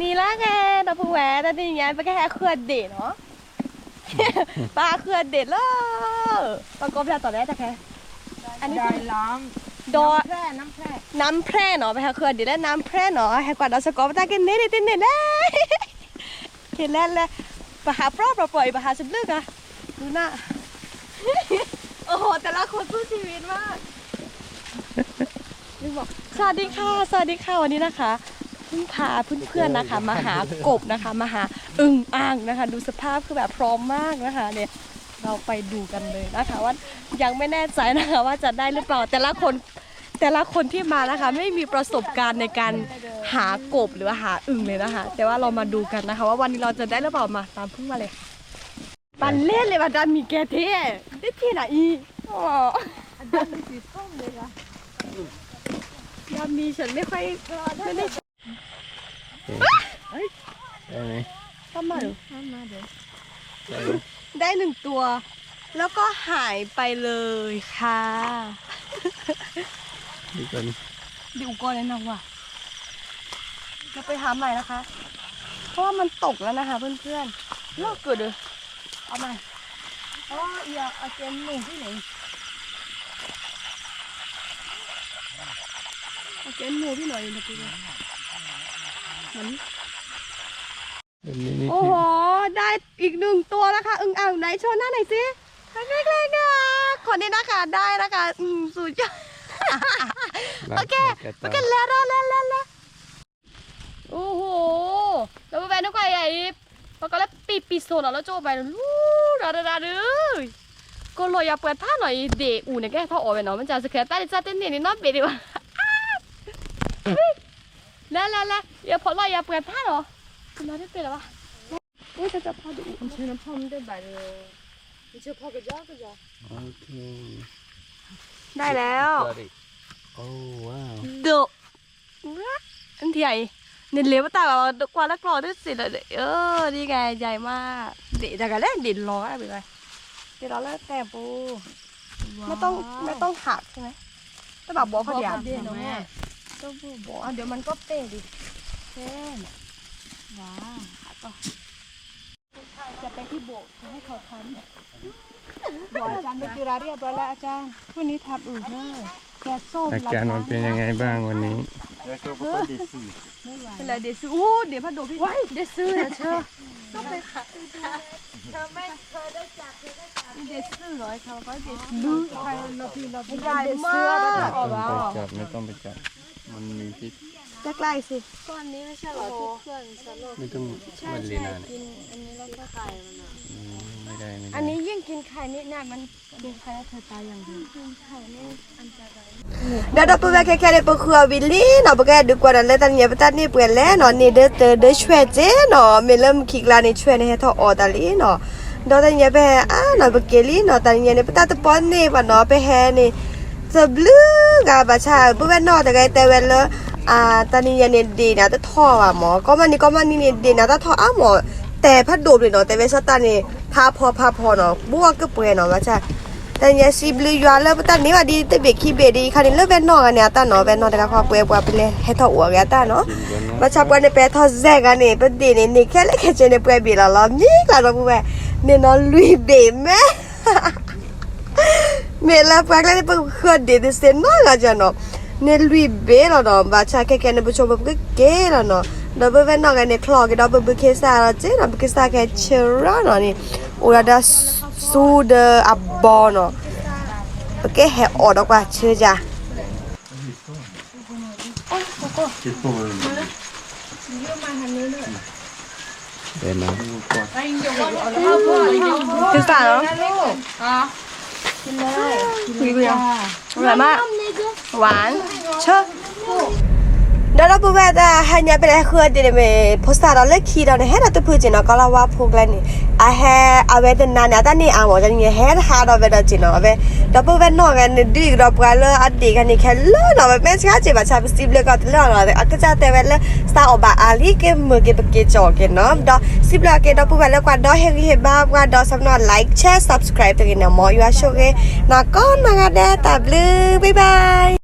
นี่ละแกเราพูดแหวนแต่นี่ไงไปแค่เคลื่อนเด็ดเนาะปลาเคลื่อนเด็ดเลยปลากบแล้วต่อได้แต่แค่อันนี้คือล้อมดอน้ำแพร่น้ำแพร่เนาะไปหาเคลื่อนเด็ดแล้วน้ำแพร่เนาะให้กว่าเราสกอตได้กันเน่เน่เน่เห็นแล้วเลยไปหาปลาปล่อยไปหาสุดลึกอะดูหน้าโอ้โหแต่ละคนสู้ชีวิตมากบอกสวัสดีค่ะสวัสดีค่ะวันนี้นะคะเพิ่งพาเพื่อนๆนะคะมาหากบนะคะมาหาอึ่งอ่างนะคะดูสภาพคือแบบพร้อมมากนะคะเนี่ยเราไปดูกันเลยนะคะว่ายังไม่แน่ใจนะคะว่าจะได้หรือเปล่าแต่ละคนที่มานะคะไม่มีประสบการณ์ในการหากบหรือหาอึ่งเลยนะคะแต่ว่าเรามาดูกันนะคะว่าวันนี้เราจะได้หรือเปล่ามาตามเพิ่งมาเลยปันเล่นเลยว่าดันมีแกเท่ได้ที่ไหนอีอ๋อดันมีสีส้มเลยค่ะยามีฉันไม่ค่อยไม่ได้ได้ไหมทำมาหรือทำมาเดี๋ยวได้หนึ่งตัวแล้วก็หายไปเลยค่ะดูกันดูก่อนเลยนะว่ะเราไปหาใหม่นะคะเพราะว่ามันตกแล้วนะคะเพื่อนๆเลิกเกิดเลยเอาใหม่เพราะว่าอย่าเอาเจนหนุ่มที่ไหนเอาเจนหนูที่ไหนนะพี่โอ้โหได้อีกหนึ่งตัวแล้วค่ะอึ่งอ่างไหนโชว์หน้าหน่อยสิเล็กๆนะคนนี้นะคะได้นะคะสุดยอดโอเคแล้วโอ้โหแล้วไปนึกว่าใหญ่แล้วก็แล้วปีโซนแล้วโจไปลูดาเลยก็เลยอยากเปิดผ้าหน่อยเด็กอู่เนี่ยแกท่อออกไปเนาะมันจะสแครต้าจะเต้นนี่น้องเบดีว่ะแล้วอย่าพอเราอย่าเปิดผ้าหรอคุณน้าได้เป็นหรอวะโอ้ยจะพอดูมันใช้น้ำพอมได้แบบมันจะพอกระจอกโอเคได้แล้วโอ้ว้าวเด็กอันที่ใหญ่เน้นเลี้ยวแต่แบบกว่าแล้วกรอได้สิเลยนี่ไงใหญ่มากเด็ดจากกันแล้วเด่นร้อยไปเลยเดี๋ยวเราเลิกแต่ปูไม่ต้องหักใช่ไหมแต่แบบบอกเขาเดี๋ยวต้องบอกเดี๋ยวมันก็เป๊ะดิเป๊ะว้าวต่อจะไปที่โบกให้เขาทำบอกอาจารย์ไปจุฬาเรียบร้อยแล้วอาจารย์พรุ่งนี้ทำอื่นเลยแกส้มอาการมันเป็นยังไงบ้างวันนี้เป็นไรเดซูเดี๋ยวพัดโดพี่เดซูนะเชอต้องไปค่ะเธอไม่เคยได้จับเดซูร้อยเขาก็เดซูใครเราพี่ใหญ่มากไม่ต้องไปจับมันมีพิษจะใกล้สิก้อนนี้ไม่ใช่หรอที่เพื่อนสลบไม่ต้องมันลีนากินอันนี้แล้วก็ไข่มันอ่ะไม่ได้อันนี้ยิ่งกินไข่นี่เนี่ยมันกินไข่แล้วเธอตายอย่างเดียวกินไข่นี่อันตรายเดี๋ยวเราไปแค่เปิดครัววิลลี่เนาะไปแค่ดูกว่าแล้วตอนนี้ไปตัดนี่เปลี่ยนแล้วเนาะนี่เด้อช่วยเจ๊เนาะไม่เริ่มคิกลานี่ช่วยในให้ทออตาลีเนาะเดี๋ยวตอนนี้ไปเนาะไปเกลี่เนาะตอนนี้เนี่ยไปตัดปอนนี่ป่ะเนาะไปแห่นี่จะบลูกาบะชาปุ๊บเนาะแต่ไงแต่เวลตอนนี้เนี่ยดีนะแต่ท่ออ่ะหมอก็มันนี่เนี่ยดีนะแต่ท่อหมอแต่พัดโดดเลยเนาะแต่เวลาตอนนี้พาพอเนาะบัวก็เปื่อยเนาะว่าใช่แต่เนี่ยสิบลูยัวแล้วตอนนี้ว่าดีแต่เบกขี้เบดีคันนี้เลิกเวนนอกันเนี่ยตาเนาะเวนนอแต่ก็พอเปื่อยไปเลยให้ท่ออ้วกตาเนาะว่าชอบกันเนี่ยไปท่อแซกันเนี่ยประเดี๋ยวนี่แค่เล็กแค่เจเนี่ยเปื่อยบีละล้อมนี่กลายเป็นปุ๊บเนี่ยเนาะลุยเบแม่เมล่าพักแล้วเนี่ยเปิดเครื่องเด็ดเส้นน้อยกันจ้ะเนาะเนี่ยลุยเบลเนาะบ้าชาแค่เนี่ยผู้ชมก็เก๋แล้วเนาะดับเบิลเวนนอกันเนี่ยคลอกันดับเบิลเคสาแล้วเจ้ดับเบิลเคสาแค่เชื่อเนาะนี่โอ้ยได้สูดอับบอเนาะโอเคแห่ออกว่าเชื่อจ้ะเป็นนะคือสาวกินเลยกินเลยอร่อยมากหวานเชื่อเดี๋ยวเราไปว่าแต่ฮันยาเป็นอะไรคือเดี๋ยวเนี่ยโพสต์เราเลิกขี่เราเนี่ยให้เราตัวพูดจริงเนาะก็เราว่าพวกเราเนี่ยเอาไว้แต่นานๆแต่นี่เอาหมดจะเนี่ยให้หาเราไปได้จริงเนาะเว้ยเราไปว่าน้องกันดีเราไปเลยอดีกันนี่แค่เลิกเนาะแม่ช้าจีบชาไปสิบเลยก็เลิกเนาะแต่ก็จะแต่เวลาสาวบ้าอาลีก็มือก็ไปเกี่ยจอกันเนาะดอสิบเลยก็เราไปว่าแล้วก็ดอเห็นบ้างว่าดอสำนักไลค์แชร์ subscribe ตัวกันเนาะมออยู่อ่ะโชว์กันนะก็มากันได้ตบเลยบ๊ายบาย